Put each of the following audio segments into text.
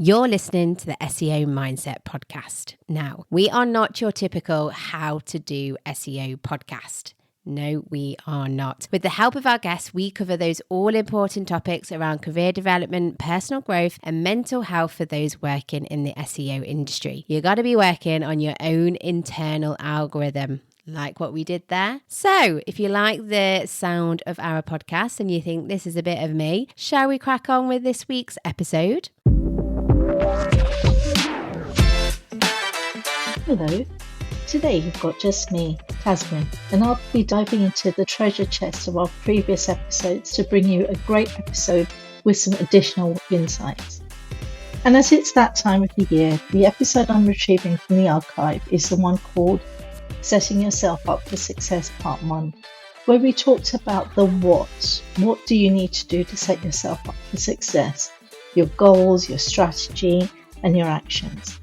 You're listening to the SEO Mindset podcast. Now, we are not your typical how to do SEO podcast. No, we are not. With the help of our guests, we cover those all-important topics around career development, personal growth, and mental health for those working in the SEO industry. You got to be working on your own internal algorithm. Like what we did there. So if you like the sound of our podcast and you think this is a bit of me, shall we crack on with this week's episode? Hello, today you've got just me, Tazmin, and I'll be diving into the treasure chest of our previous episodes to bring you a great episode with some additional insights. And as it's that time of the year, the episode I'm retrieving from the archive is the one called Setting Yourself Up for Success Part 1, where we talked about the what. What do you need to do to set yourself up for success? Your goals, your strategy, and your actions.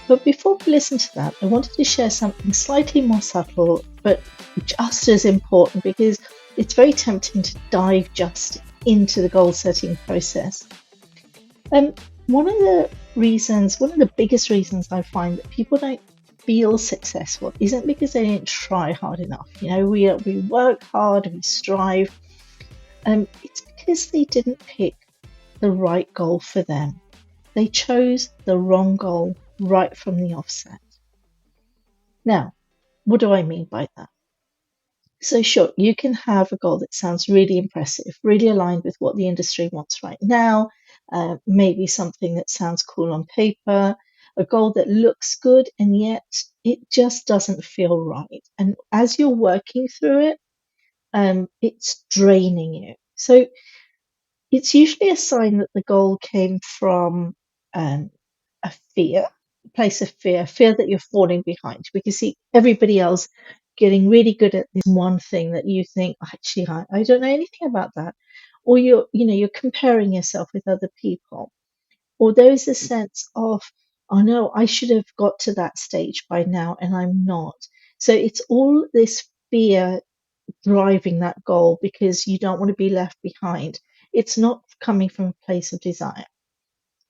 But before we listen to that, I wanted to share something slightly more subtle, but just as important, because it's very tempting to dive just into the goal setting process. One of the biggest reasons I find that people don't feel successful isn't because they didn't try hard enough. You know, we work hard, we strive. It's because they didn't pick the right goal for them. They chose the wrong goal right from the offset. Now, what do I mean by that? So sure, you can have a goal that sounds really impressive, really aligned with what the industry wants right now, maybe something that sounds cool on paper, a goal that looks good, and yet it just doesn't feel right. And as you're working through it, it's draining you. So it's usually a sign that the goal came from a place of fear that you're falling behind, because see everybody else getting really good at this one thing that you think, actually, I don't know anything about that, or you're comparing yourself with other people, or there is a sense of, oh no, I should have got to that stage by now and I'm not. So it's all this fear driving that goal because you don't want to be left behind. It's not coming from a place of desire.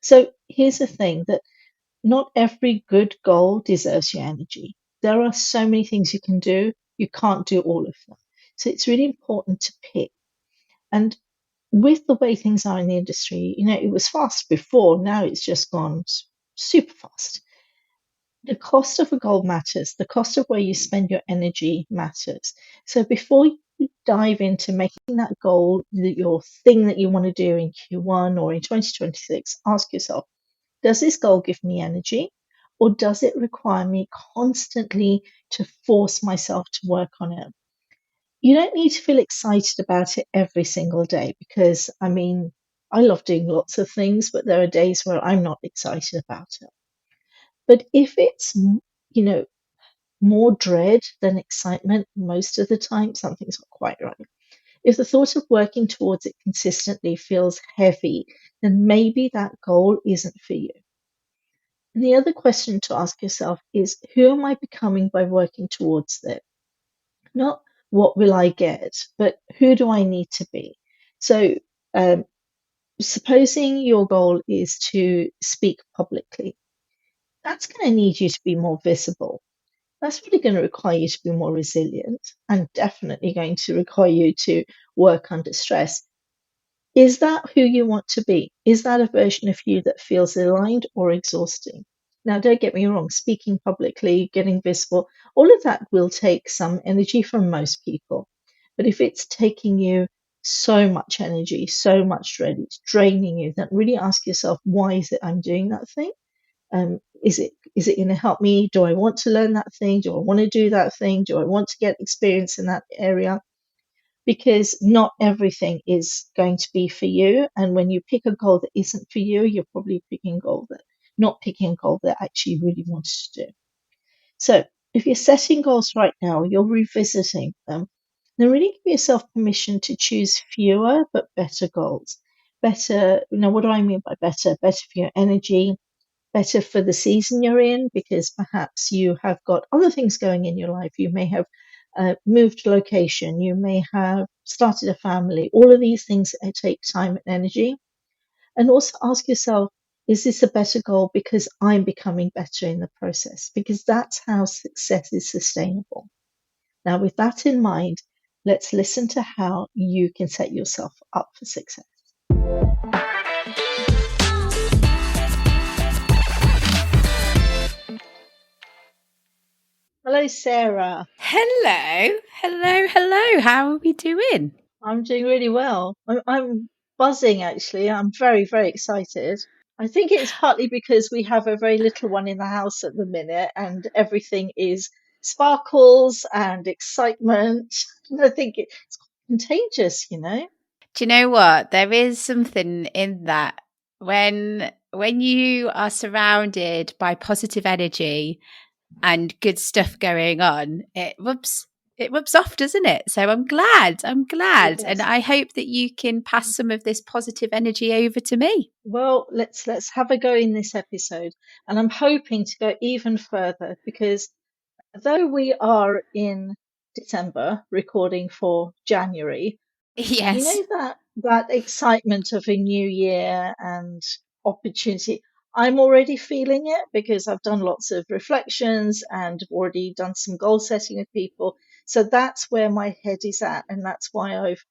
So here's the thing, that not every good goal deserves your energy. There are so many things you can do. You can't do all of them. So it's really important to pick. And with the way things are in the industry, it was fast before. Now it's just gone super fast. The cost of a goal matters. The cost of where you spend your energy matters. So before you dive into making that goal your thing that you want to do in Q1 or in 2026, ask yourself, does this goal give me energy, or does it require me constantly to force myself to work on it? You don't need to feel excited about it every single day, because, I love doing lots of things, but there are days where I'm not excited about it. But if it's, more dread than excitement, most of the time, something's not quite right. If the thought of working towards it consistently feels heavy, then maybe that goal isn't for you. And the other question to ask yourself is, who am I becoming by working towards it? Not what will I get, but who do I need to be? So, supposing your goal is to speak publicly, that's going to need you to be more visible. That's really going to require you to be more resilient, and definitely going to require you to work under stress. Is that who you want to be? Is that a version of you that feels aligned or exhausting? Now, don't get me wrong, speaking publicly, getting visible, all of that will take some energy from most people. But if it's taking you so much energy, so much dread, it's draining you, then really ask yourself, why is it I'm doing that thing? Is it going to help me? Do I want to learn that thing? Do I want to do that thing? Do I want to get experience in that area? Because not everything is going to be for you. And when you pick a goal that isn't for you, you're probably picking a goal that actually really wanted to do. So if you're setting goals right now, you're revisiting them, then really give yourself permission to choose fewer but better goals. Better, what do I mean by better? Better for your energy, better for the season you're in, because perhaps you have got other things going in your life. You may have moved location, you may have started a family. All of these things take time and energy. And also ask yourself, is this a better goal because I'm becoming better in the process? Because that's how success is sustainable. Now, with that in mind, let's listen to how you can set yourself up for success. Hello, Sarah. Hello. How are we doing? I'm doing really well. I'm buzzing, actually. I'm very, very excited. I think it's partly because we have a very little one in the house at the minute and everything is sparkles and excitement. I think it's contagious, you know? Do you know what? There is something in that when you are surrounded by positive energy and good stuff going on, it rubs off, doesn't it? So I'm glad. It And does. I hope that you can pass some of this positive energy over to me. Well, let's have a go in this episode. And I'm hoping to go even further because though we are in December recording for January, you Yes. know that excitement of a new year and opportunity. I'm already feeling it because I've done lots of reflections and already done some goal setting with people. So that's where my head is at, and that's why I've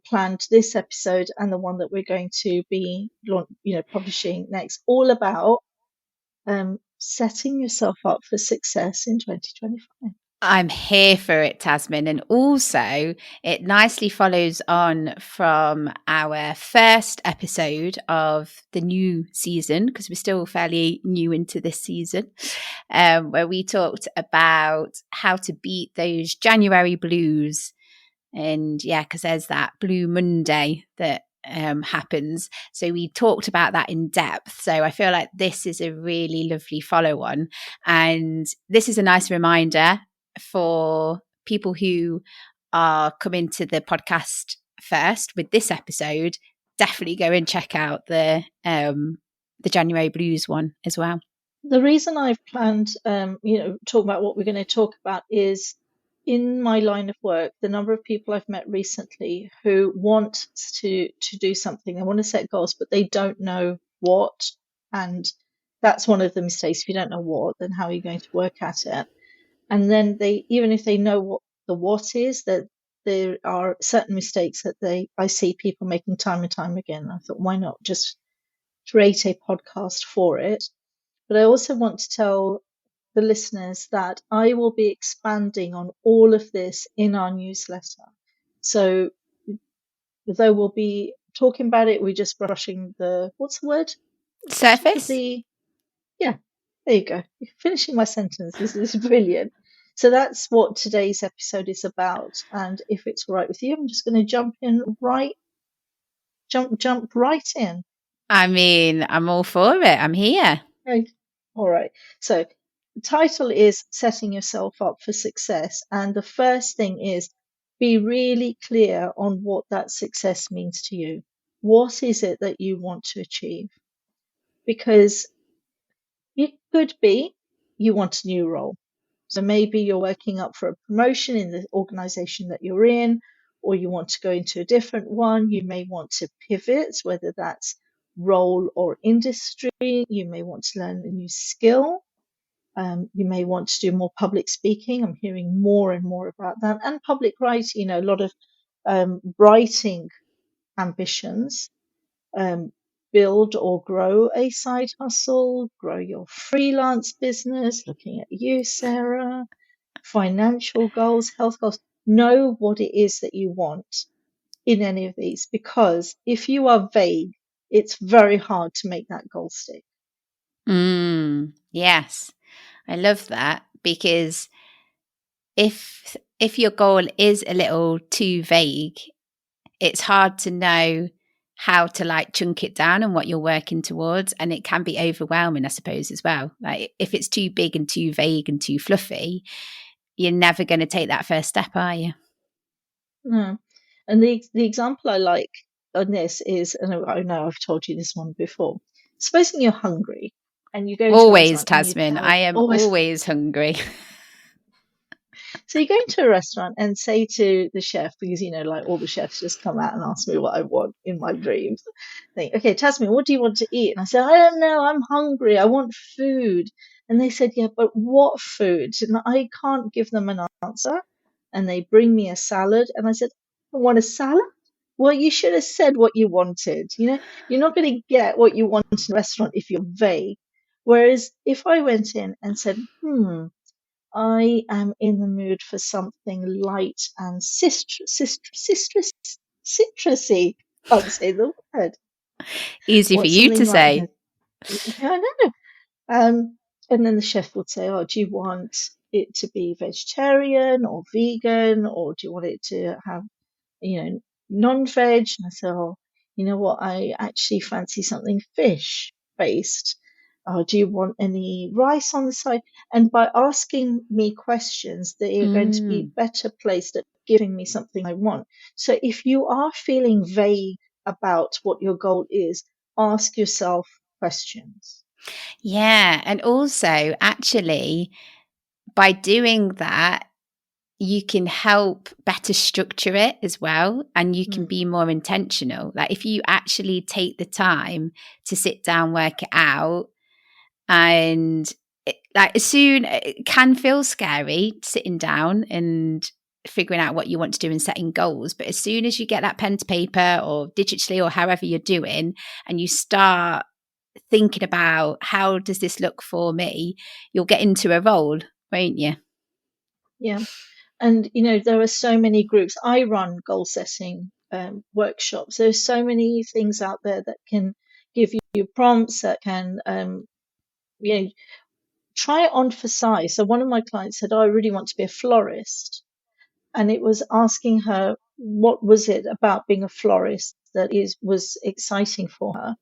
planned this episode and the one that we're going to be, publishing next, all about setting yourself up for success in 2025. I'm here for it, Tazmin. And also, it nicely follows on from our first episode of the new season, because we're still fairly new into this season, where we talked about how to beat those January blues. And yeah, because there's that Blue Monday that happens. So we talked about that in depth. So I feel like this is a really lovely follow on. And this is a nice reminder for people who are coming to the podcast first with this episode. Definitely go and check out the January Blues one as well. The reason I've planned, talk about what we're going to talk about is in my line of work, the number of people I've met recently who want to do something, they want to set goals, but they don't know what. And that's one of the mistakes. If you don't know what, then how are you going to work at it? And then even if they know what the what is, that there are certain mistakes that I see people making time and time again. I thought, why not just create a podcast for it? But I also want to tell the listeners that I will be expanding on all of this in our newsletter. So though we'll be talking about it, we're just brushing what's the word? Surface? Yeah, there you go. You're finishing my sentence. This is brilliant. So that's what today's episode is about. And if it's all right with you, I'm just going to jump right in. I mean, I'm all for it. I'm here. Right. All right. So the title is Setting Yourself Up for Success. And the first thing is be really clear on what that success means to you. What is it that you want to achieve? Because it could be you want a new role. So maybe you're working up for a promotion in the organization that you're in, or you want to go into a different one. You may want to pivot, whether that's role or industry. You may want to learn a new skill. You may want to do more public speaking. I'm hearing more and more about that. And public writing, a lot of writing ambitions. Build or grow a side hustle, grow your freelance business, looking at you, Sarah, financial goals, health goals. Know what it is that you want in any of these, because if you are vague, it's very hard to make that goal stick. Yes. I love that, because if your goal is a little too vague, it's hard to know how to chunk it down and what you're working towards, and it can be overwhelming, I suppose, as well. Like if it's too big and too vague and too fluffy, you're never going to take that first step, are you? No. And the example I like on this is, and I know I've told you this one before. Supposing you're hungry and you go to a Always, restaurant and Tazmin. I am always hungry. So you go into a restaurant and say to the chef, because like all the chefs just come out and ask me what I want in my dreams. Think, okay, Tazmin, what do you want to eat? And I said, I don't know, I'm hungry, I want food. And they said, yeah, but what food? And I can't give them an answer. And they bring me a salad, and I said, I want a salad. Well, you should have said what you wanted. You're not going to get what you want in a restaurant if you're vague. Whereas if I went in and said, I am in the mood for something light and citrusy. Can't say the word. Easy for What's you to something light? say. Yeah, I know. And then the chef would say, "Oh, do you want it to be vegetarian or vegan, or do you want it to have, non-veg?" And I said, "Oh, you know what? I actually fancy something fish based. Do you want any rice on the side?" And by asking me questions, they are going to be better placed at giving me something I want. So if you are feeling vague about what your goal is, ask yourself questions. Yeah. And also, actually, by doing that, you can help better structure it as well, and you can Mm. be more intentional. Like if you actually take the time to sit down, work it out, and it can feel scary sitting down and figuring out what you want to do and setting goals. But as soon as you get that pen to paper or digitally or however you're doing, and you start thinking about how does this look for me, you'll get into a role, won't you? Yeah. And, there are so many groups. I run goal setting workshops. There's so many things out there that can give you prompts that can, try on for size. So one of my clients said, "Oh, I really want to be a florist." And it was asking her, what was it about being a florist that was exciting for her?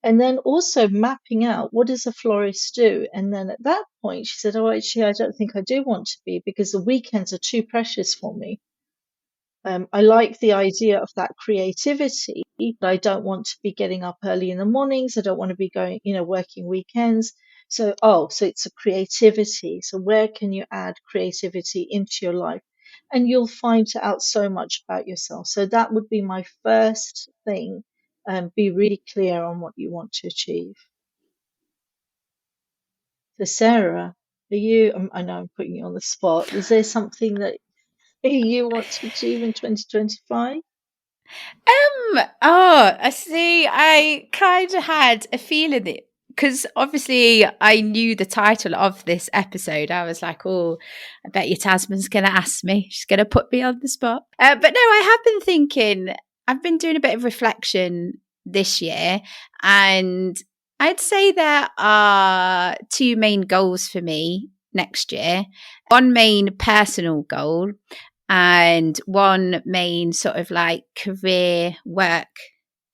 And then also mapping out, what does a florist do? And then at that point, she said, "Oh, actually, I don't think I do want to be, because the weekends are too precious for me. I like the idea of that creativity, but I don't want to be getting up early in the mornings. I don't want to be going, working weekends." So it's a creativity. So where can you add creativity into your life? And you'll find out so much about yourself. So that would be my first thing. Be really clear on what you want to achieve. So Sarah, I know I'm putting you on the spot. Is there something that you want to achieve in 2025? I see. I kind of had a feeling that, because obviously I knew the title of this episode. I was like, oh, I bet you Tasman's going to ask me. She's going to put me on the spot. But no, I have been thinking, I've been doing a bit of reflection this year, and I'd say there are two main goals for me next year. One main personal goal, and one main sort of like career work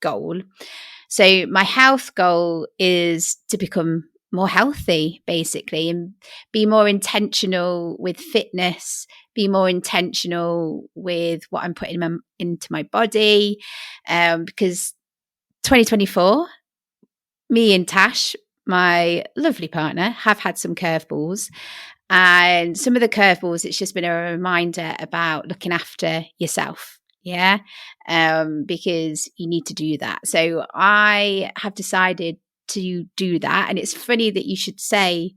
goal. So my health goal is to become more healthy, basically, and be more intentional with fitness, be more intentional with what I'm putting into my body, because 2024, me and Tash, my lovely partner, have had some curveballs. And some of the curveballs, it's just been a reminder about looking after yourself. Yeah. Because you need to do that. So I have decided to do that. And it's funny that you should say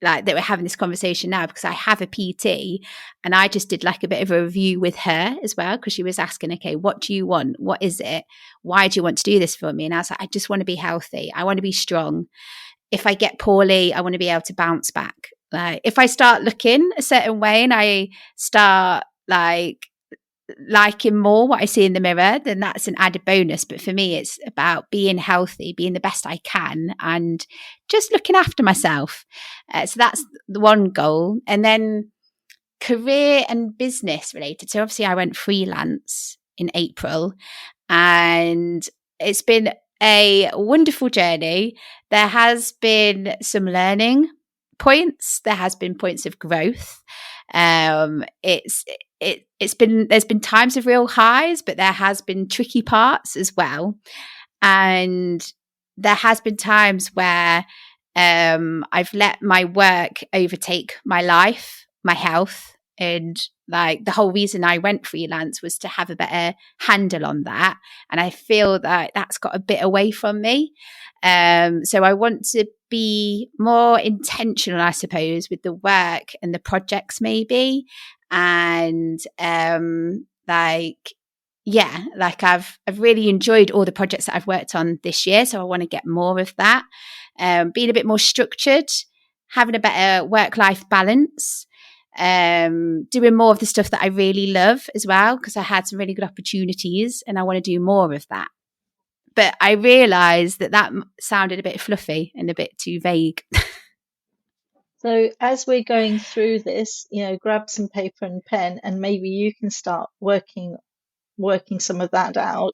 like that we're having this conversation now, because I have a PT, and I just did like a bit of a review with her as well, because she was asking, okay, what do you want? What is it? Why do you want to do this for me? And I was like, I just want to be healthy. I want to be strong. If I get poorly, I want to be able to bounce back. Like if I start looking a certain way and I start liking more what I see in the mirror, then that's an added bonus. But for me, it's about being healthy, being the best I can, and just looking after myself. So that's the one goal. And then career and business related. So obviously I went freelance in April, and it's been a wonderful journey. There has been some learning points. There has been points of growth. It's been, there's been times of real highs, but there has been tricky parts as well. And there has been times where I've let my work overtake my life my health. And like the whole reason I went freelance was to have a better handle on that. And I feel that that's got a bit away from me. So I want to be more intentional, I suppose, with the work and the projects maybe. And like I've really enjoyed all the projects that I've worked on this year. So I want to get more of that. Being a bit more structured, having a better work-life balance, doing more of the stuff that I really love as well, because I had some really good opportunities and I want to do more of that. But I realised that sounded a bit fluffy and a bit too vague. So as we're going through this, grab some paper and pen, and maybe you can start working some of that out.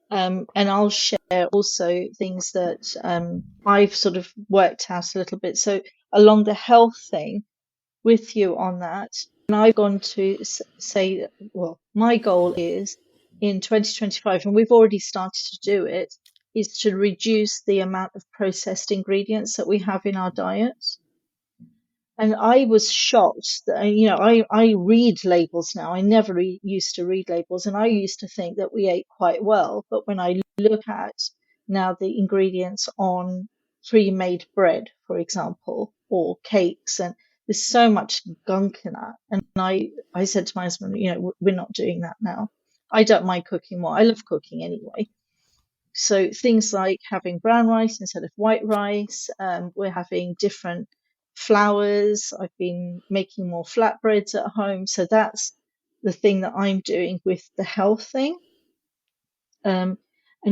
And I'll share also things that I've sort of worked out a little bit. So along the health thing with you on that, and I've gone to say, well, my goal is in 2025, and we've already started to do it, is to reduce the amount of processed ingredients that we have in our diet. And I was shocked that, I read labels now. I never used to read labels, and I used to think that we ate quite well. But when I look at now the ingredients on pre-made bread, for example, or cakes, and there's so much gunk in that. And I said to my husband, we're not doing that now. I don't mind cooking more. I love cooking anyway. So things like having brown rice instead of white rice. We're having different flours. I've been making more flatbreads at home. So that's the thing that I'm doing with the health thing. And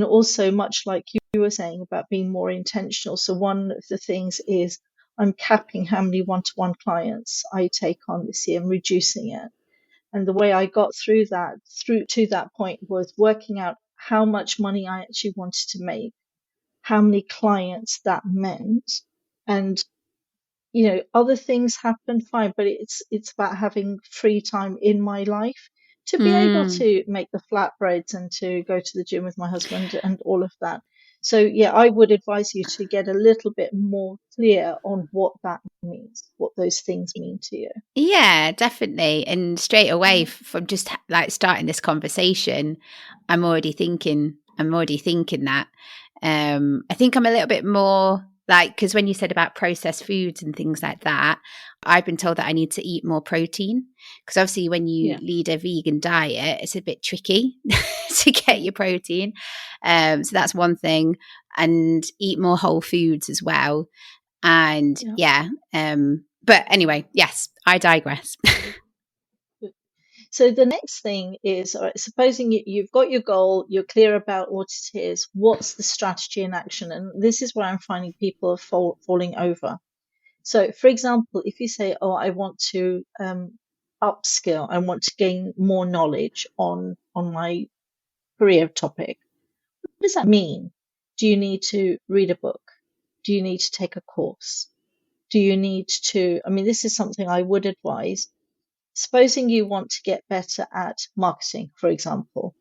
also, much like you were saying about being more intentional. So one of the things is I'm capping how many one-to-one clients I take on this year and reducing it. And the way I got through to that point was working out how much money I actually wanted to make, how many clients that meant. And, other things happen fine, but it's about having free time in my life to be able to make the flatbreads and to go to the gym with my husband and all of that. So, yeah, I would advise you to get a little bit more clear on what that means, what those things mean to you. Yeah, definitely. And straight away from just like starting this conversation, I'm already thinking that. I think I'm a little bit more like, because when you said about processed foods and things like that, I've been told that I need to eat more protein, because obviously when you lead a vegan diet, it's a bit tricky to get your protein. So that's one thing, and eat more whole foods as well. And but anyway, yes, I digress. So the next thing is, all right, supposing you've got your goal, you're clear about what it is, what's the strategy in action? And this is where I'm finding people are falling over. So, for example, if you say, oh, I want to upskill, I want to gain more knowledge on my career topic, what does that mean? Do you need to read a book? Do you need to take a course? Do you need to, this is something I would advise. Supposing you want to get better at marketing, for example,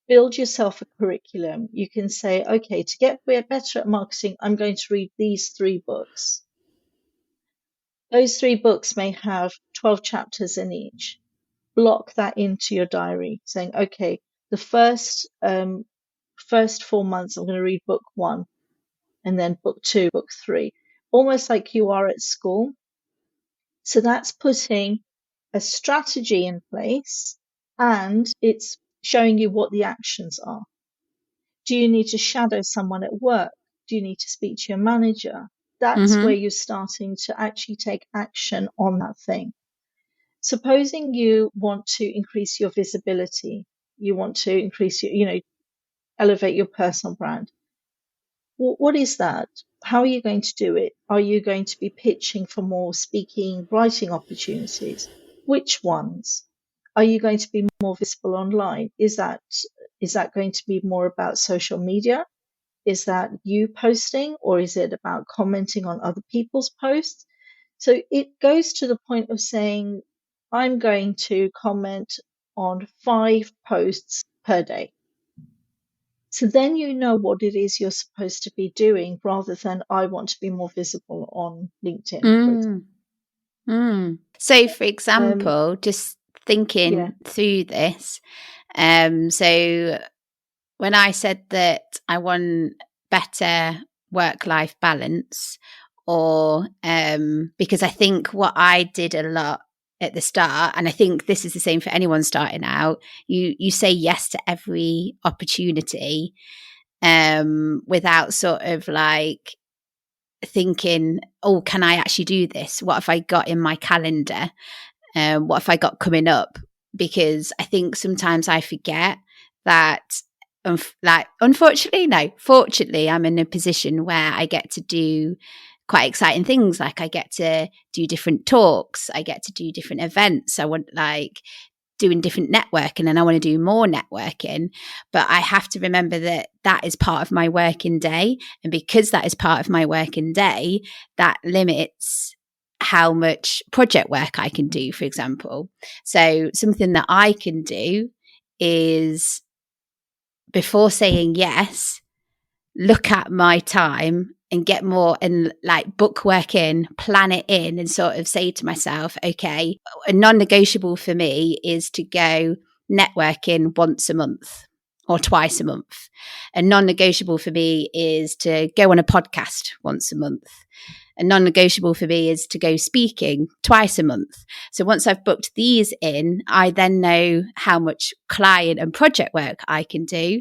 build yourself a curriculum. You can say, okay, to get better at marketing, I'm going to read these 3 books. Those 3 books may have 12 chapters in each. Block that into your diary, saying, okay, the first 4 months, I'm going to read book 1, and then book 2, book 3, almost like you are at school. So that's putting a strategy in place, and it's showing you what the actions are. Do you need to shadow someone at work? Do you need to speak to your manager? That's where you're starting to actually take action on that thing. Supposing you want to increase your visibility, you want to increase your, elevate your personal brand. What is that? How are you going to do it? Are you going to be pitching for more speaking, writing opportunities? Which ones? Are you going to be more visible online? Is that going to be more about social media? Is that you posting, or is it about commenting on other people's posts? So it goes to the point of saying, I'm going to comment on 5 posts per day. So then you know what it is you're supposed to be doing, rather than I want to be more visible on LinkedIn, for example. So, for example, just thinking through this, so when I said that I want better work-life balance, or because I think what I did a lot at the start, and I think this is the same for anyone starting out, you say yes to every opportunity without sort of like thinking, oh, can I actually do this? What have I got in my calendar? What have I got coming up? Because I think sometimes I forget that, fortunately, I'm in a position where I get to do quite exciting things. Like I get to do different talks, I get to do different events. I want like doing different networking, and I want to do more networking. But I have to remember that that is part of my working day. And because that is part of my working day, that limits how much project work I can do, for example. So something that I can do is, before saying yes, look at my time and get more and like book work in, plan it in, and sort of say to myself, okay, a non-negotiable for me is to go networking once a month or twice a month. A non-negotiable for me is to go on a podcast once a month. A non-negotiable for me is to go speaking twice a month. So once I've booked these in, I then know how much client and project work I can do.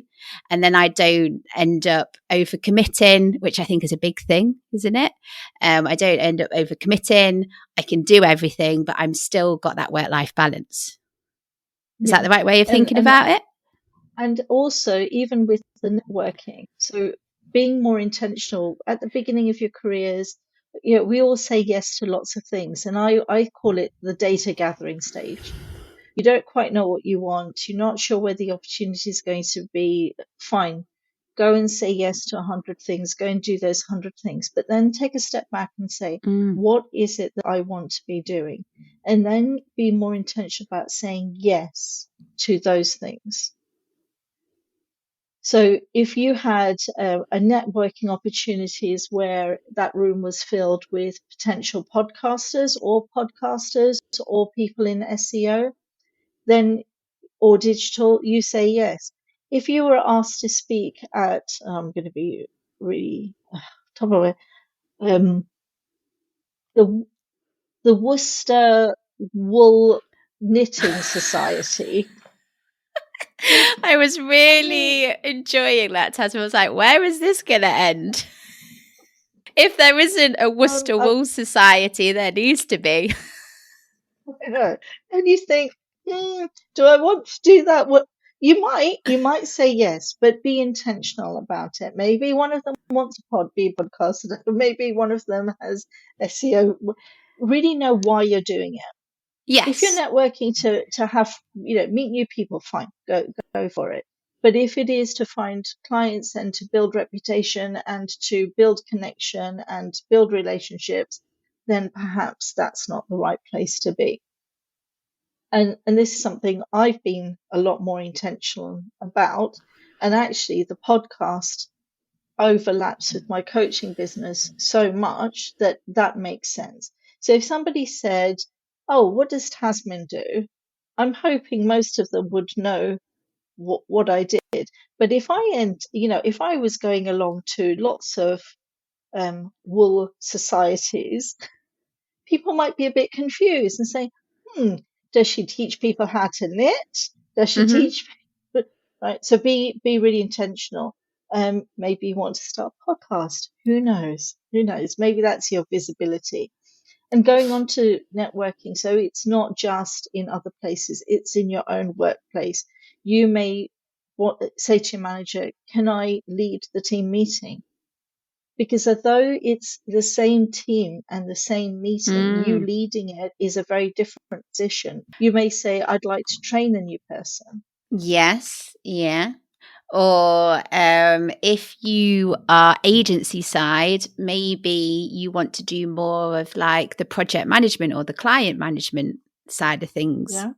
And then I don't end up overcommitting, which I think is a big thing, isn't it? I don't end up overcommitting. I can do everything, but I'm still got that work-life balance. Is that the right way of thinking about it? And also, even with the networking, so being more intentional at the beginning of your careers, we all say yes to lots of things. And I call it the data gathering stage. You don't quite know what you want. You're not sure where the opportunity is going to be. Fine. Go and say yes to 100 things. Go and do those 100 things. But then take a step back and say, what is it that I want to be doing? And then be more intentional about saying yes to those things. So if you had a networking opportunities where that room was filled with potential podcasters or people in SEO, then or digital, you say yes. If you were asked to speak at, I'm going to be really top of it, the Worcester Wool Knitting Society. I was really enjoying that, Tazmin. I was like, where is this going to end? If there isn't a Worcester Wool Society, there needs to be. I know. And you think, do I want to do that? What you might say yes, but be intentional about it. Maybe one of them wants to be a podcaster. Maybe one of them has SEO. Really know why you're doing it. Yes. If you're networking to have, meet new people, fine, go for it. But if it is to find clients and to build reputation and to build connection and build relationships, then perhaps that's not the right place to be. And this is something I've been a lot more intentional about. And actually, the podcast overlaps with my coaching business so much that makes sense. So if somebody said, oh, what does Tazmin do? I'm hoping most of them would know what I did. But if if I was going along to lots of wool societies, people might be a bit confused and say, does she teach people how to knit? Does she teach? Right. So be really intentional. Maybe you want to start a podcast. Who knows? Who knows? Maybe that's your visibility. And going on to networking. So it's not just in other places. It's in your own workplace. You may say to your manager, can I lead the team meeting? Because although it's the same team and the same meeting, you leading it is a very different position. You may say, I'd like to train a new person. Yes. Yeah. Or if you are agency side, maybe you want to do more of like the project management or the client management side of things. Yeah.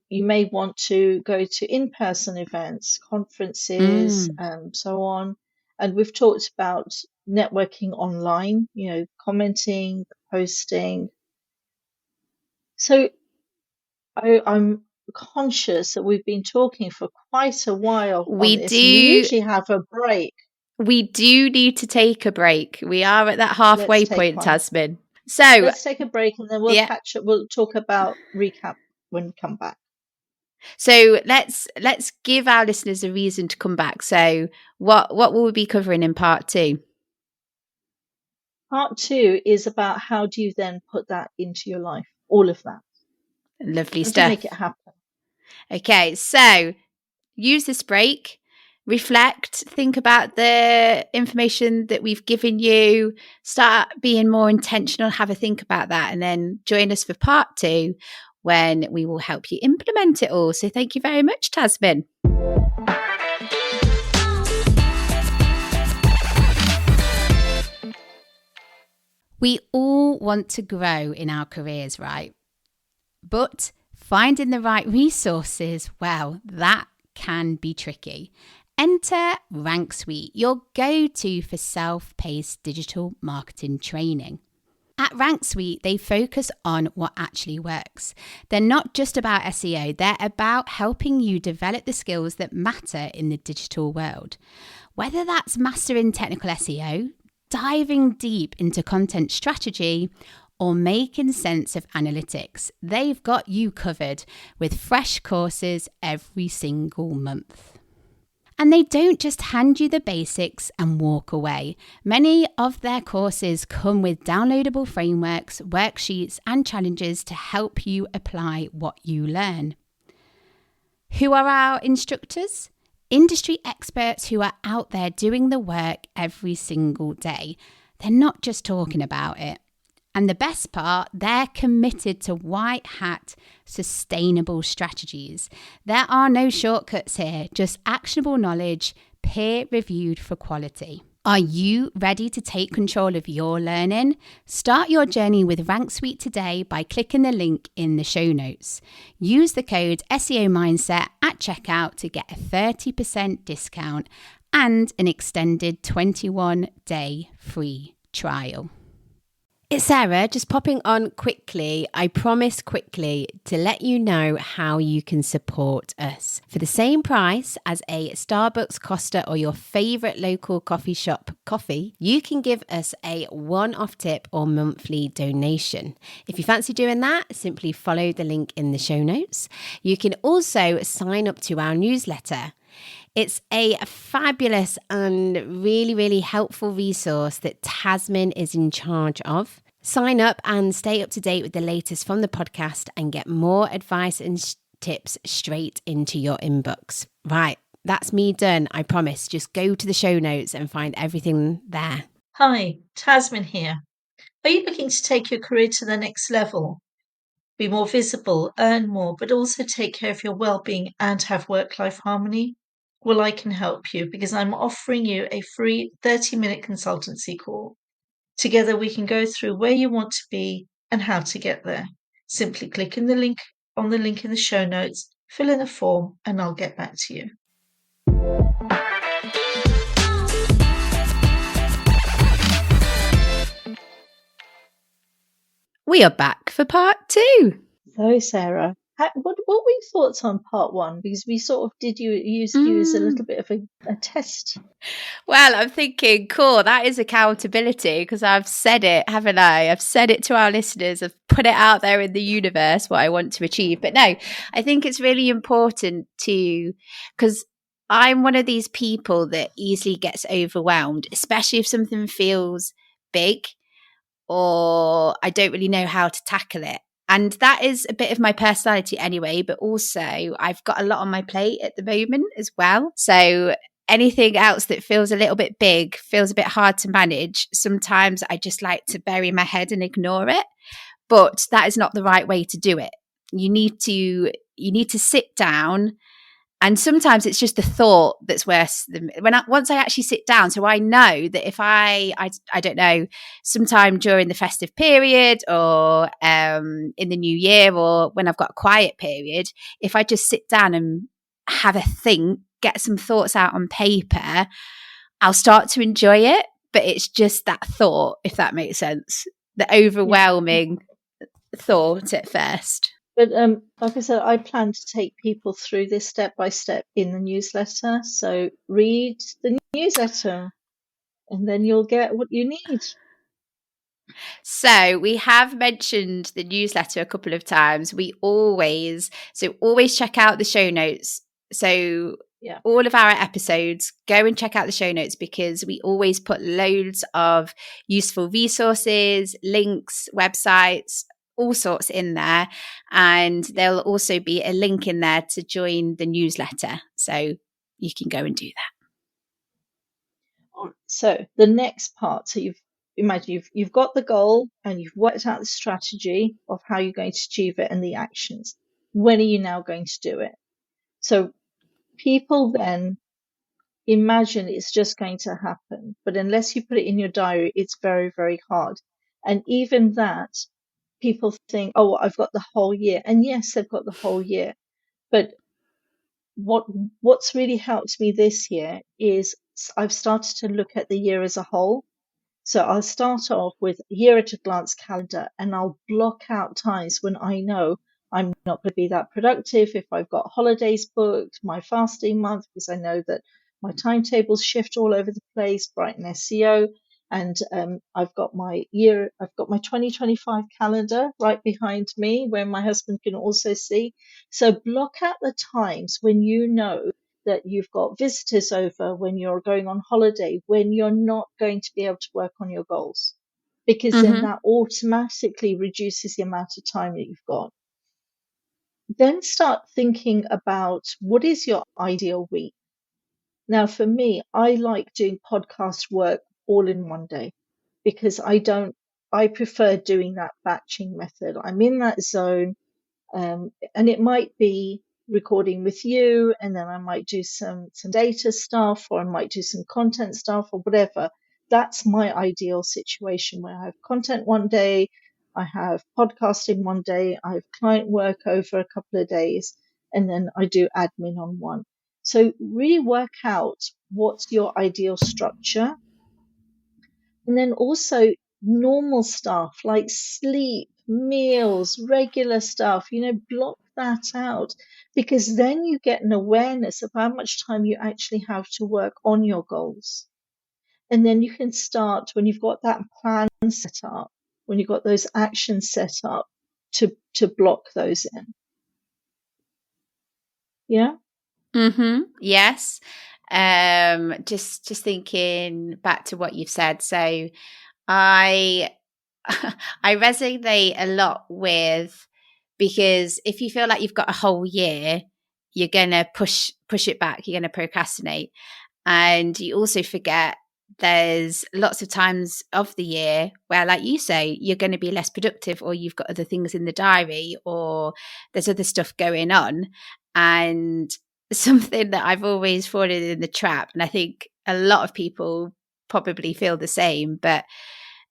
You may want to go to in-person events, conferences, so on. And we've talked about networking online, commenting, posting. So I'm conscious that we've been talking for quite a while on this, and we usually have a break. We do need to take a break. We are at that Let's halfway take point, one. Tasmin. So Let's take a break, and then we'll yeah. catch up. We'll talk about recap when we come back. So let's give our listeners a reason to come back. So what will we be covering in part 2? Part 2 is about how do you then put that into your life, all of that. Lovely How stuff. do you make it happen? Okay, so use this break, reflect, think about the information that we've given you, start being more intentional, have a think about that, and then join us for part 2 when we will help you implement it all. So thank you very much, Tazmin. We all want to grow in our careers, right? But finding the right resources, well, that can be tricky. Enter Rank Suite, your go-to for self-paced digital marketing training. At Rank Suite, they focus on what actually works. They're not just about SEO, they're about helping you develop the skills that matter in the digital world. Whether that's mastering technical SEO, diving deep into content strategy, or making sense of analytics, they've got you covered with fresh courses every single month. And they don't just hand you the basics and walk away. Many of their courses come with downloadable frameworks, worksheets, and challenges to help you apply what you learn. Who are our instructors? Industry experts who are out there doing the work every single day. They're not just talking about it. And the best part, they're committed to white hat, sustainable strategies. There are no shortcuts here, just actionable knowledge, peer-reviewed for quality. Are you ready to take control of your learning? Start your journey with Rank Suite today by clicking the link in the show notes. Use the code SEO Mindset at checkout to get a 30% discount and an extended 21-day free trial. It's Sarah, just popping on quickly, I promise quickly, to let you know how you can support us. For the same price as a Starbucks, Costa or your favourite local coffee shop coffee, you can give us a one-off tip or monthly donation. If you fancy doing that, simply follow the link in the show notes. You can also sign up to our newsletter. It's a fabulous and really, really helpful resource that Tazmin is in charge of. Sign up and stay up to date with the latest from the podcast and get more advice and tips straight into your inbox. Right, that's me done, I promise. Just go to the show notes and find everything there. Hi, Tazmin here. Are you looking to take your career to the next level? Be more visible, earn more, but also take care of your well-being and have work-life harmony? Well, I can help you because I'm offering you a free 30-minute consultancy call. Together we can go through where you want to be and how to get there. Simply click on the link in the show notes, fill in a form, and I'll get back to you. We are back for part 2. So, Sarah, what were your thoughts on part 1? Because we sort of did use you as a little bit of a test. Well, I'm thinking, cool, that is accountability because I've said it, haven't I? I've said it to our listeners. I've put it out there in the universe, what I want to achieve. But no, I think it's really important because I'm one of these people that easily gets overwhelmed, especially if something feels big or I don't really know how to tackle it. And that is a bit of my personality anyway, but also I've got a lot on my plate at the moment as well. So anything else that feels a little bit big, feels a bit hard to manage, sometimes I just like to bury my head and ignore it. But that is not the right way to do it. You need to sit down. And sometimes it's just the thought that's worse than once I actually sit down. So I know that if I don't know, sometime during the festive period or in the new year or when I've got a quiet period, if I just sit down and have a think, get some thoughts out on paper, I'll start to enjoy it. But it's just that thought, if that makes sense, the overwhelming thought at first. But like I said, I plan to take people through this step by step in the newsletter. So read the newsletter and then you'll get what you need. So we have mentioned the newsletter a couple of times. Always check out the show notes. So Yeah. all of our episodes, go and check out the show notes, because we always put loads of useful resources, links, websites, all sorts in there. And there'll also be a link in there to join the newsletter. So you can go and do that. So the next part, so you've got the goal and you've worked out the strategy of how you're going to achieve it and the actions. When are you now going to do it? So people then imagine it's just going to happen, but unless you put it in your diary, it's very, very hard. And even that, people think, oh, I've got the whole year. And yes, they've got the whole year. But what's really helped me this year is I've started to look at the year as a whole. So I'll start off with year at a glance calendar, and I'll block out times when I know I'm not going to be that productive. If I've got holidays booked, my fasting month, because I know that my timetables shift all over the place, Brighton SEO. And I've got my 2025 calendar right behind me where my husband can also see. So block out the times when you know that you've got visitors over, when you're going on holiday, when you're not going to be able to work on your goals, because then that automatically reduces the amount of time that you've got. Then start thinking about what is your ideal week. Now, for me, I like doing podcast work all in one day because I prefer doing that batching method. I'm in that zone. And it might be recording with you, and then I might do some data stuff, or I might do some content stuff, or whatever. That's my ideal situation, where I have content one day, I have podcasting one day, I have client work over a couple of days, and then I do admin on one. So really work out what's your ideal structure. And then also normal stuff like sleep, meals, regular stuff, block that out, because then you get an awareness of how much time you actually have to work on your goals. And then you can start, when you've got that plan set up, when you've got those actions set up, to block those in. Yeah. Yes. Just thinking back to what you've said. So I I resonate a lot with, because if you feel like you've got a whole year, you're gonna push it back, you're gonna procrastinate. And you also forget there's lots of times of the year where, like you say, you're going to be less productive, or you've got other things in the diary, or there's other stuff going on. And something that I've always fallen in the trap, and I think a lot of people probably feel the same, but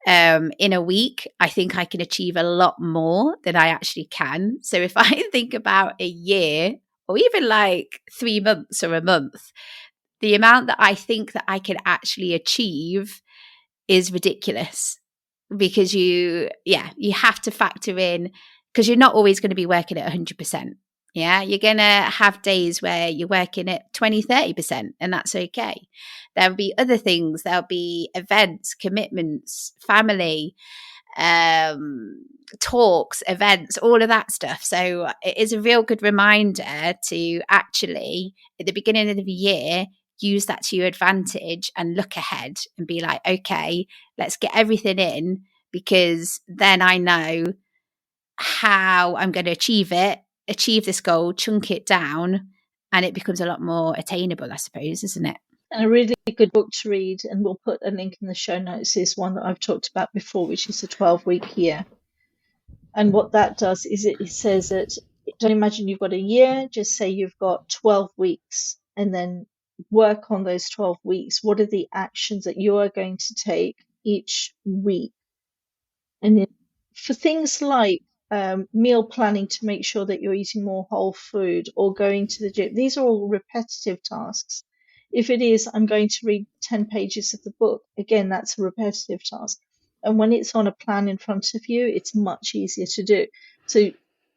in a week, I think I can achieve a lot more than I actually can. So if I think about a year, or even like 3 months or a month, the amount that I think that I can actually achieve is ridiculous, because you have to factor in, because you're not always going to be working at 100%. Yeah, you're going to have days where you're working at 20-30%, and that's okay. There'll be other things. There'll be events, commitments, family, talks, events, all of that stuff. So it is a real good reminder to actually, at the beginning of the year, use that to your advantage and look ahead and be like, okay, let's get everything in, because then I know how I'm going to achieve this goal, chunk it down, and it becomes a lot more attainable, I suppose, isn't it? And a really good book to read, and we'll put a link in the show notes, is one that I've talked about before, which is the 12-week year. And what that does is it says that, don't imagine you've got a year, just say you've got 12 weeks, and then work on those 12 weeks. What are the actions that you are going to take each week? And then for things like meal planning, to make sure that you're eating more whole food, or going to the gym, these are all repetitive tasks. If it is, I'm going to read 10 pages of the book, again, that's a repetitive task. And when it's on a plan in front of you, it's much easier to do. So,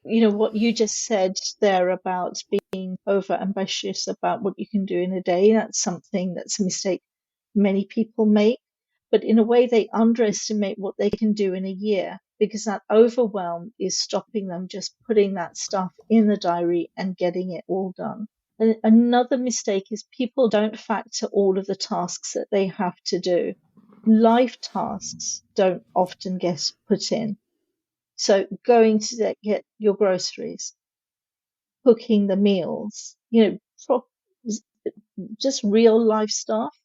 what you just said there about being over ambitious about what you can do in a day, that's a mistake many people make. But in a way, they underestimate what they can do in a year, because that overwhelm is stopping them just putting that stuff in the diary and getting it all done. And another mistake is people don't factor all of the tasks that they have to do. Life tasks don't often get put in. So going to get your groceries, cooking the meals, just real life stuff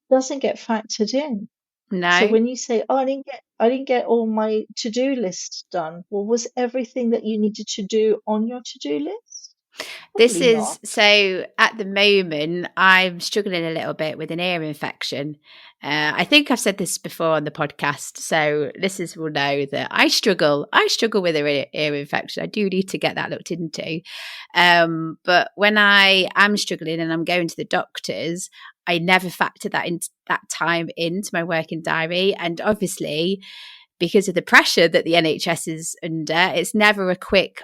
doesn't get factored in. So No. when you say, "Oh, I didn't get all my to-do list done," well, was everything that you needed to do on your to-do list? This Probably is not. so at the moment, I'm struggling a little bit with an ear infection. I think I've said this before on the podcast, so listeners will know that I struggle. I struggle with an ear infection. I do need to get that looked into. But when I am struggling and I'm going to the doctors, I never factor that time into my working diary. And obviously, because of the pressure that the NHS is under, it's never a quick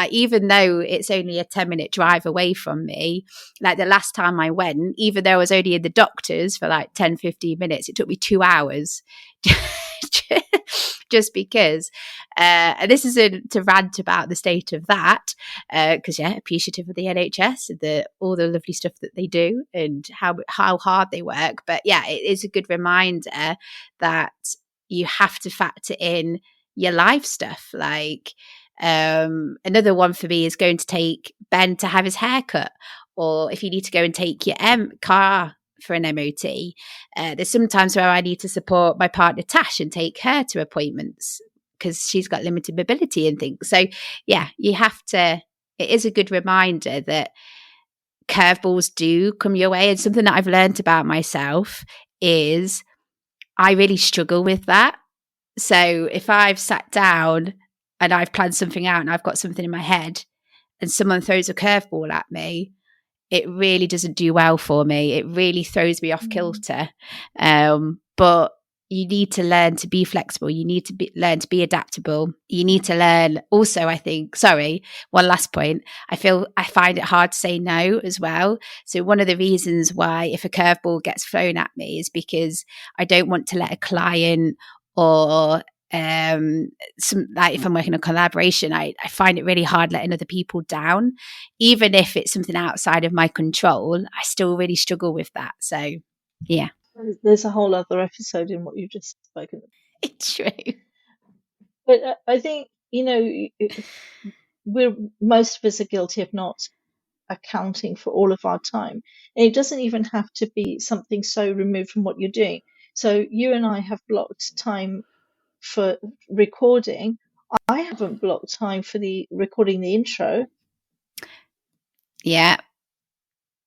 even though it's only a 10-minute drive away from me, like the last time I went, even though I was only in the doctors for like 10, 15 minutes, it took me 2 hours just because. And this isn't to rant about the state of that, because appreciative of the NHS and all the lovely stuff that they do and how hard they work. But yeah, it is a good reminder that you have to factor in your life stuff. Like another one for me is going to take Ben to have his hair cut, or if you need to go and take your car for an MOT. There's sometimes where I need to support my partner Tash and take her to appointments because she's got limited mobility and things. So yeah, you have to, it is a good reminder that curveballs do come your way. And something that I've learned about myself is I really struggle with that. So if I've sat down and I've planned something out and I've got something in my head and someone throws a curveball at me, it really doesn't do well for me. It really throws me off kilter. But you need to learn to be flexible. You need to learn to be adaptable. You need to learn also, I think, one last point. I find it hard to say no as well. So one of the reasons why if a curveball gets thrown at me is because I don't want to let a client or if I'm working on collaboration, I find it really hard letting other people down. Even if it's something outside of my control, I still really struggle with that. So yeah. There's a whole other episode in what you've just spoken about. It's true. But I think, most of us are guilty of not accounting for all of our time. And it doesn't even have to be something so removed from what you're doing. So you and I have blocked time for recording. I haven't blocked time for recording the intro. Yeah.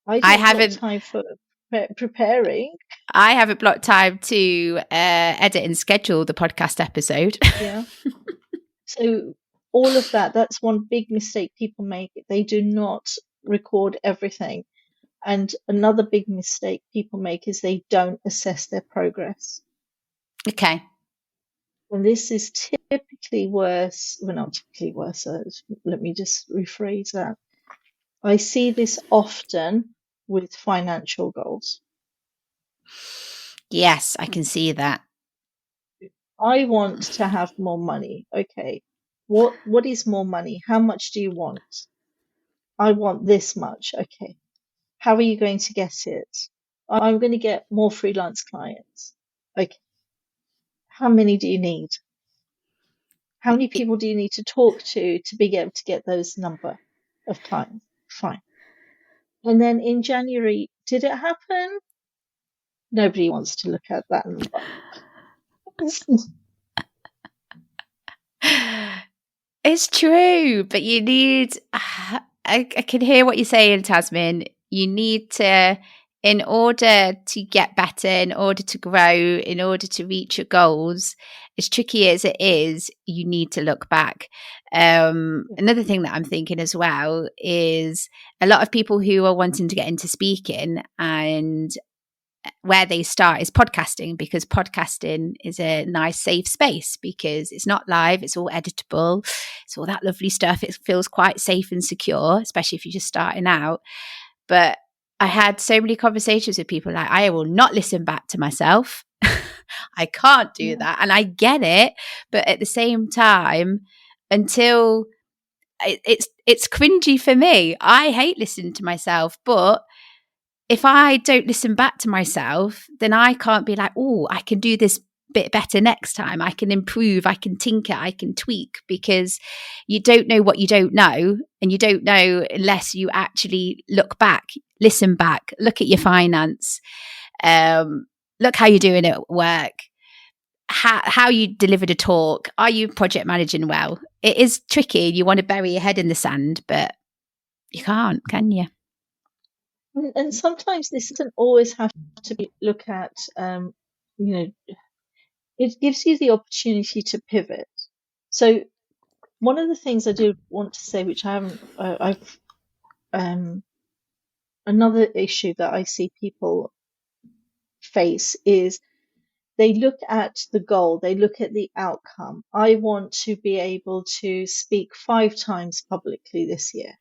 I haven't blocked time for preparing. I haven't blocked time to edit and schedule the podcast episode. Yeah. So all of that's one big mistake people make. They do not record everything. And another big mistake people make is they don't assess their progress. Okay. And this is typically worse. Well, not typically worse. Let me just rephrase that. I see this often with financial goals. Yes, I can see that. I want to have more money. Okay. What is more money? How much do you want? I want this much. Okay. How are you going to get it? I'm going to get more freelance clients. Okay. How many do you need? How many people do you need to talk to be able to get those number of clients? Fine. And then in January, did it happen? Nobody wants to look at that number. It's true, but you need, I can hear what you're saying, Tazmin. You need to, in order to get better, in order to grow, in order to reach your goals, as tricky as it is, you need to look back. Another thing that I'm thinking as well is a lot of people who are wanting to get into speaking and where they start is podcasting, because podcasting is a nice safe space because it's not live, it's all editable, it's all that lovely stuff. It feels quite safe and secure, especially if you're just starting out. But I had so many conversations with people like, I will not listen back to myself. I can't do that. And I get it. But at the same time, until it's cringy for me. I hate listening to myself, but if I don't listen back to myself, then I can't be like, oh, I can do this bit better next time. I can improve, I can tinker, I can tweak, because you don't know what you don't know. And you don't know unless you actually look back, listen back, look at your finance, look how you're doing at work, how you delivered a talk. Are you project managing well? It is tricky. You want to bury your head in the sand, but you can't, can you? And sometimes this doesn't always have to be look at, it gives you the opportunity to pivot. So one of the things I do want to say, which I haven't, another issue that I see people face is they look at the goal, they look at the outcome. I want to be able to speak 5 times publicly this year.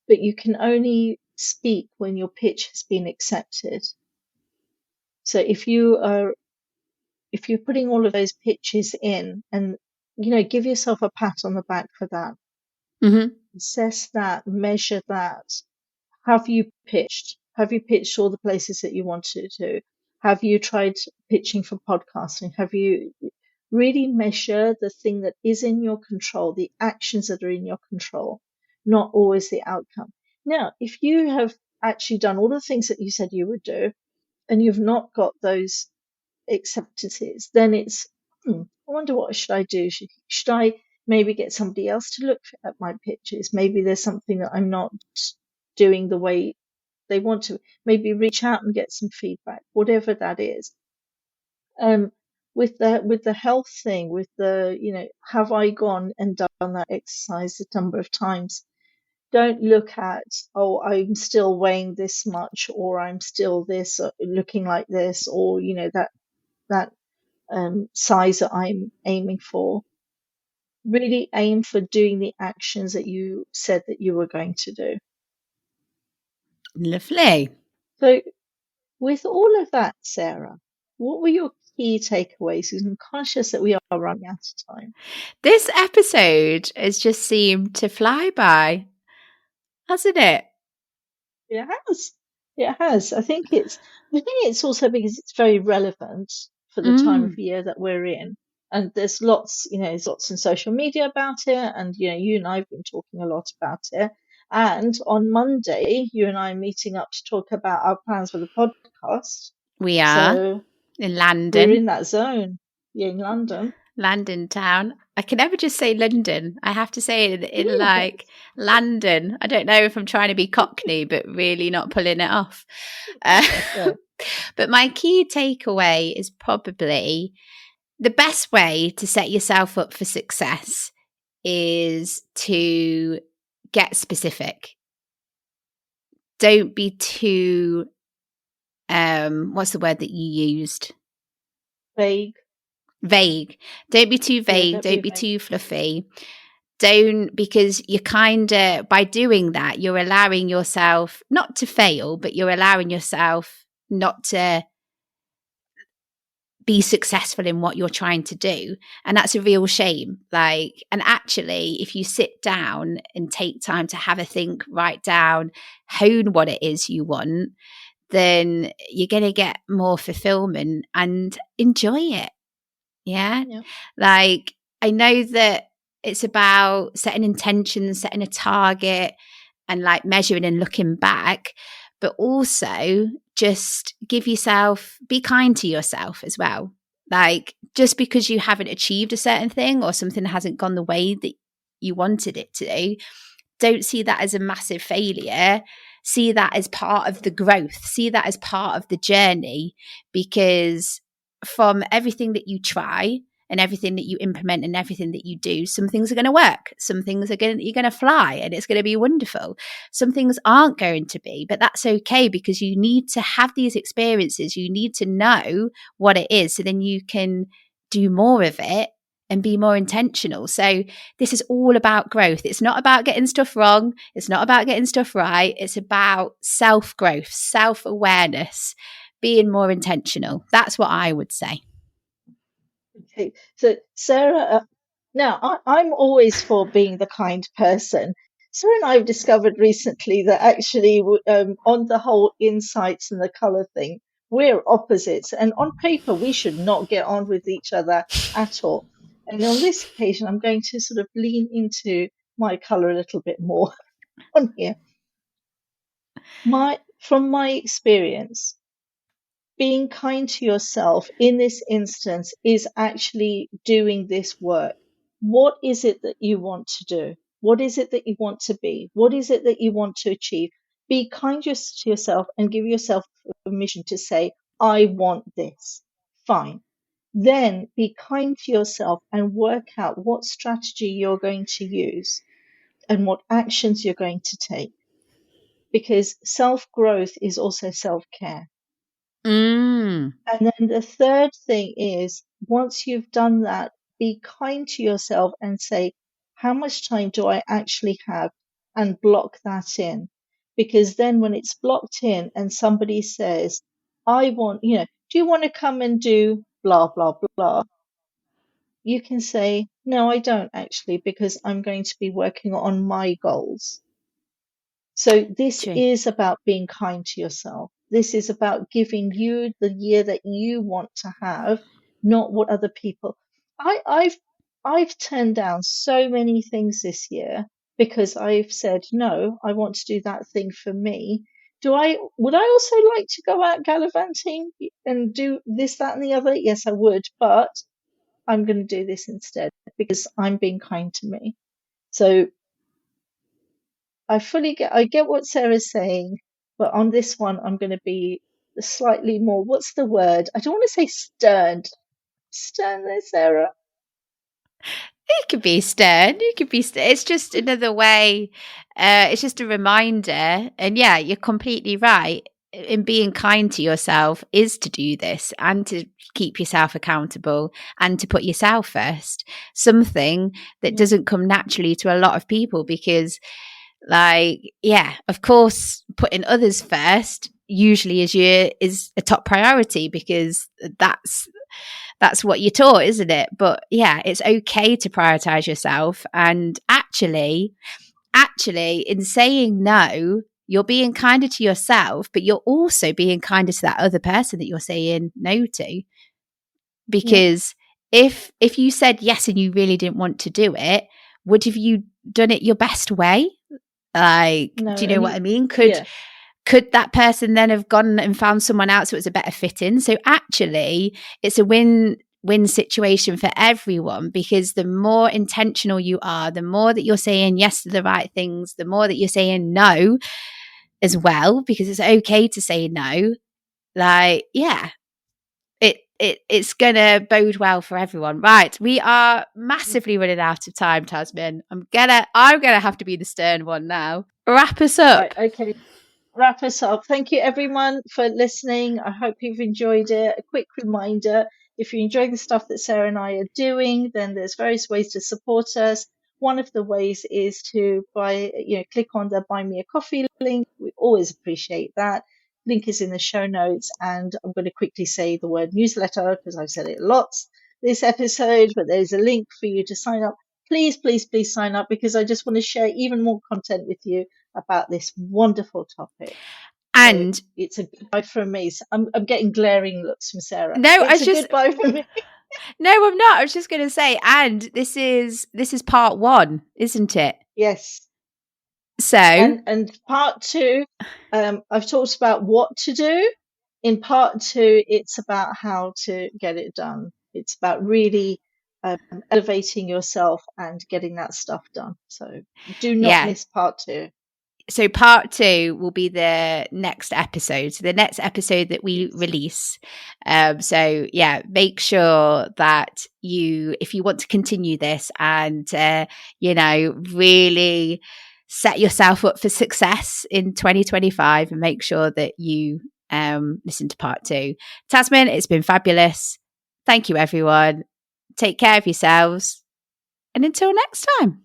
But you can only speak when your pitch has been accepted. So if you're putting all of those pitches in, and give yourself a pat on the back for that. Mm-hmm. Assess that, measure that. Have you pitched? Have you pitched all the places that you wanted to? Have you tried pitching for podcasting? Have you really measure the thing that is in your control, the actions that are in your control, not always the outcome? Now, if you have actually done all the things that you said you would do, and you've not got those acceptances, then it's, I wonder what should I do? Should I maybe get somebody else to look at my pitches? Maybe there's something that I'm not doing the way they want to. Maybe reach out and get some feedback, whatever that is. With the health thing, with the, have I gone and done that exercise a number of times? Don't look at, oh, I'm still weighing this much, or I'm still this, looking like this, or, that size that I'm aiming for. Really aim for doing the actions that you said that you were going to do. Lovely. So with all of that, Sarah, what were your key takeaways? Because I'm conscious that we are running out of time. This episode has just seemed to fly by, hasn't it? It has. It has. I think it's also because it's very relevant for the time of year that we're in. And there's lots in social media about it. And, you and I have been talking a lot about it. And on Monday, you and I are meeting up to talk about our plans for the podcast. We are. So in London. We're in that zone. Yeah, in London. London town. I can never just say London. I have to say it in like London. I don't know if I'm trying to be Cockney, but really not pulling it off. But my key takeaway is probably the best way to set yourself up for success is to get specific. Don't be too, what's the word that you used? Vague. Don't be too vague. Don't be too fluffy. Because you kind of, by doing that, you're allowing yourself not to fail, but you're allowing yourself not to be successful in what you're trying to do. And that's a real shame. And actually, if you sit down and take time to have a think, write down, hone what it is you want, then you're going to get more fulfillment and enjoy it. Yeah. I know that it's about setting intentions, setting a target, and measuring and looking back, but also just be kind to yourself as well. Just because you haven't achieved a certain thing or something hasn't gone the way that you wanted it to, don't see that as a massive failure. See that as part of the growth. See that as part of the journey, because from everything that you try, and everything that you implement and everything that you do, some things are going to work. Some things you're going to fly and it's going to be wonderful. Some things aren't going to be, but that's okay, because you need to have these experiences. You need to know what it is, so then you can do more of it and be more intentional. So this is all about growth. It's not about getting stuff wrong. It's not about getting stuff right. It's about self-growth, self-awareness, being more intentional. That's what I would say. Okay, so Sarah, now I'm always for being the kind person. Sarah and I have discovered recently that actually, on the whole insights and the color thing, we're opposites. And on paper, we should not get on with each other at all. And on this occasion, I'm going to sort of lean into my color a little bit more on here. From my experience, being kind to yourself in this instance is actually doing this work. What is it that you want to do? What is it that you want to be? What is it that you want to achieve? Be kind to yourself and give yourself permission to say, I want this. Fine. Then be kind to yourself and work out what strategy you're going to use and what actions you're going to take. Because self-growth is also self-care. Mm. And then the third thing is, once you've done that, be kind to yourself and say, how much time do I actually have? And block that in. Because then when it's blocked in and somebody says, I want, do you want to come and do blah, blah, blah? You can say, no, I don't actually, because I'm going to be working on my goals. So this True. is about being kind to yourself. This is about giving you the year that you want to have, not what other people. I've turned down so many things this year because I've said, no, I want to do that thing for me. Would I also like to go out gallivanting and do this, that, and the other? Yes, I would, but I'm going to do this instead because I'm being kind to me. So I get what Sarah's saying, but on this one, I'm going to be slightly more, what's the word? I don't want to say stern. Stern there, Sarah. It could be stern. You could be. It's just another way. It's just a reminder. And yeah, you're completely right. In being kind to yourself is to do this and to keep yourself accountable and to put yourself first. Something that doesn't come naturally to a lot of people because, of course, putting others first usually is a top priority because that's what you're taught, isn't it? But yeah, it's okay to prioritize yourself. And actually, in saying no, you're being kinder to yourself, but you're also being kinder to that other person that you're saying no to. Because if you said yes and you really didn't want to do it, would have you done it your best way? No, do you know what I mean? Could that person then have gone and found someone else who was a better fit in? So actually, it's a win-win situation for everyone because the more intentional you are, the more that you're saying yes to the right things, the more that you're saying no as well, because it's okay to say no. It's going to bode well for everyone. Right. We are massively running out of time, Tazmin. I'm gonna have to be the stern one now. Wrap us up. Right, okay. Wrap us up. Thank you everyone for listening. I hope you've enjoyed it. A quick reminder, if you enjoy the stuff that Sarah and I are doing, then there's various ways to support us. One of the ways is to click on the Buy Me a Coffee link. We always appreciate that. Link is in the show notes, and I'm going to quickly say the word newsletter because I've said it lots this episode, but there's a link for you to sign up. Please, please, please sign up because I just want to share even more content with you about this wonderful topic. And so it's a goodbye from me. So I'm getting glaring looks from Sarah. No, it's goodbye from me. No, I'm not. I was just going to say, and this is part 1, isn't it? Yes. So and part 2, I've talked about what to do. In part 2, it's about how to get it done. It's about really elevating yourself and getting that stuff done. So do not miss part 2. So part 2 will be the next episode. So the next episode that we release. So yeah, make sure that if you want to continue this and, really set yourself up for success in 2025, and make sure that you listen to part 2. Tazmin, it's been fabulous. Thank you, everyone. Take care of yourselves. And until next time.